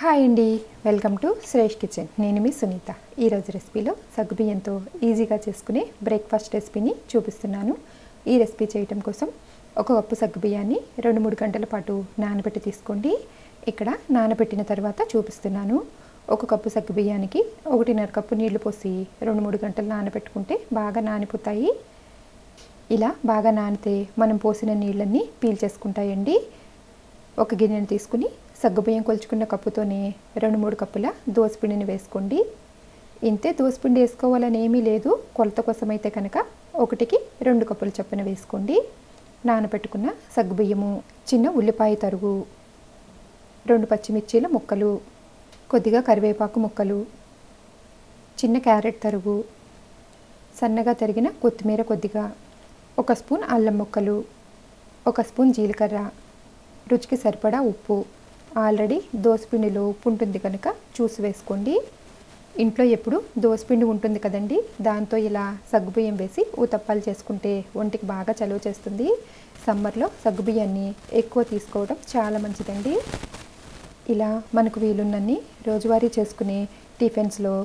Hi అండి, welcome to Shresh kitchen. నేను మీ సునీత. ఈరోజు రెసిపీలో సగ్గుబియ్యంతో ఈజీగా చేసుకునే బ్రేక్ఫాస్ట్ రెసిపీని చూపిస్తున్నాను. ఈ రెసిపీ చేయటం కోసం ఒక కప్పు సగ్గుబియ్యాన్ని 2-3 గంటల పాటు నానబెట్టి తీసుకోండి. ఇక్కడ నానబెట్టిన తర్వాత చూపిస్తున్నాను. ఒక కప్పు సగ్గుబియ్యానికి 1.5 కప్పు నీళ్లు పోసి 2-3 గంటలు నానబెట్టుకుంటే బాగా నానిపోతాయి. ఇలా బాగా నానితే మనం పోసిన నీళ్ళన్నీ పీల్చేసుకుంటాయండి. ఒక గిన్నెను తీసుకుని సగ్గుబియ్యం కొలుచుకున్న కప్పుతోనే 2-3 కప్పుల దోసపిండిని వేసుకోండి. ఇంతే దోసపిండి వేసుకోవాలని ఏమీ లేదు. కొలత కోసం అయితే కనుక 1కి 2 కప్పుల చొప్పున వేసుకోండి. నానబెట్టుకున్న సగ్గుబియ్యము, చిన్న ఉల్లిపాయ తరుగు, 2 పచ్చిమిర్చీల ముక్కలు, కొద్దిగా కరివేపాకు ముక్కలు, చిన్న క్యారెట్ తరుగు, సన్నగా తరిగిన కొత్తిమీర కొద్దిగా, 1 స్పూన్ అల్లం ముక్కలు, 1 స్పూన్ జీలకర్ర, రుచికి సరిపడా ఉప్పు. ఆల్రెడీ దోసపిండిలో ఉప్పు ఉంటుంది కనుక చూసి వేసుకోండి. ఇంట్లో ఎప్పుడు దోసపిండి ఉంటుంది కదండి, దాంతో ఇలా సగ్గుబియ్యం వేసి ఊతప్పాలు చేసుకుంటే ఒంటికి బాగా చలువ చేస్తుంది. సమ్మర్లో సగ్గుబియ్యాన్ని ఎక్కువ తీసుకోవడం చాలా మంచిదండి. ఇలా మనకు వీలున్నన్ని రోజువారీ చేసుకునే టిఫిన్స్లో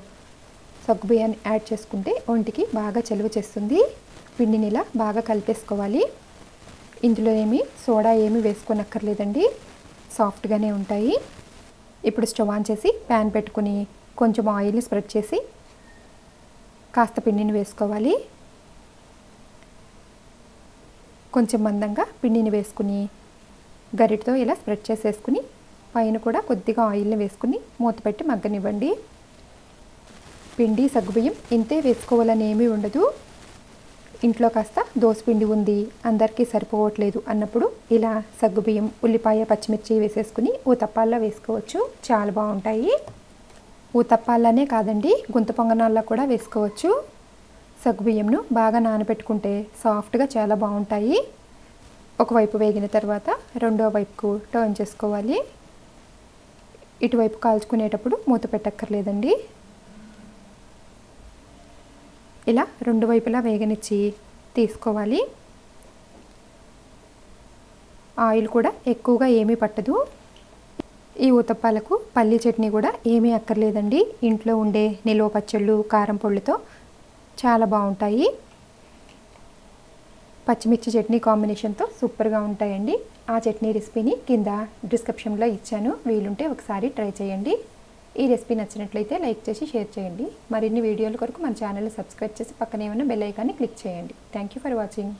సగ్గుబియ్యాన్ని యాడ్ చేసుకుంటే ఒంటికి బాగా చలువ చేస్తుంది. పిండిని ఇలా బాగా కలిపేసుకోవాలి. ఇందులో సోడా ఏమీ వేసుకోనక్కర్లేదండి, సాఫ్ట్గానే ఉంటాయి. ఇప్పుడు స్టవ్ ఆన్ చేసి ప్యాన్ పెట్టుకుని కొంచెం ఆయిల్ని స్ప్రెడ్ చేసి కాస్త పిండిని వేసుకోవాలి. కొంచెం మందంగా పిండిని వేసుకుని గరిటతో ఇలా స్ప్రెడ్ చేసేసుకుని పైన కూడా కొద్దిగా ఆయిల్ని వేసుకుని మూత పెట్టి మగ్గనివ్వండి. పిండి సగ్గుబియ్యం ఇంతే వేసుకోవాలని ఏమీ ఉండదు. ఇంట్లో కాస్త దోసపిండి ఉంది, అందరికీ సరిపోవట్లేదు అన్నప్పుడు ఇలా సగ్గుబియ్యం, ఉల్లిపాయ, పచ్చిమిర్చి వేసేసుకుని ఊతప్పాల్లో వేసుకోవచ్చు. చాలా బాగుంటాయి. ఊతప్పాలనే కాదండి, గుంత పొంగనాల్లో కూడా వేసుకోవచ్చు. సగ్గుబియ్యంను బాగా నానబెట్టుకుంటే సాఫ్ట్గా చాలా బాగుంటాయి. ఒకవైపు వేగిన తర్వాత రెండో వైపుకు టర్న్ చేసుకోవాలి. ఇటువైపు కాల్చుకునేటప్పుడు మూత పెట్టక్కర్లేదండి. ఇలా 2 వైపులా వేగనిచ్చి తీసుకోవాలి. ఆయిల్ కూడా ఎక్కువగా ఏమీ పట్టదు. ఈ ఊతప్పాలకు పల్లీ చట్నీ కూడా ఏమీ అక్కర్లేదండి. ఇంట్లో ఉండే నిల్వ పచ్చళ్ళు, కారం పొళ్ళుతో చాలా బాగుంటాయి. పచ్చిమిర్చి చట్నీ కాంబినేషన్తో సూపర్గా ఉంటాయండి. ఆ చట్నీ రెసిపీని కింద డిస్క్రిప్షన్లో ఇచ్చాను, వీలుంటే ఒకసారి ట్రై చేయండి. ఈ రెసిపీ నచ్చినట్లయితే లైక్ చేసి షేర్ చేయండి. మరిన్ని వీడియోల కొరకు మన ఛానల్ని సబ్స్క్రైబ్ చేసి పక్కనే ఉన్న బెల్ ఐకాన్ని క్లిక్ చేయండి. Thank you for watching.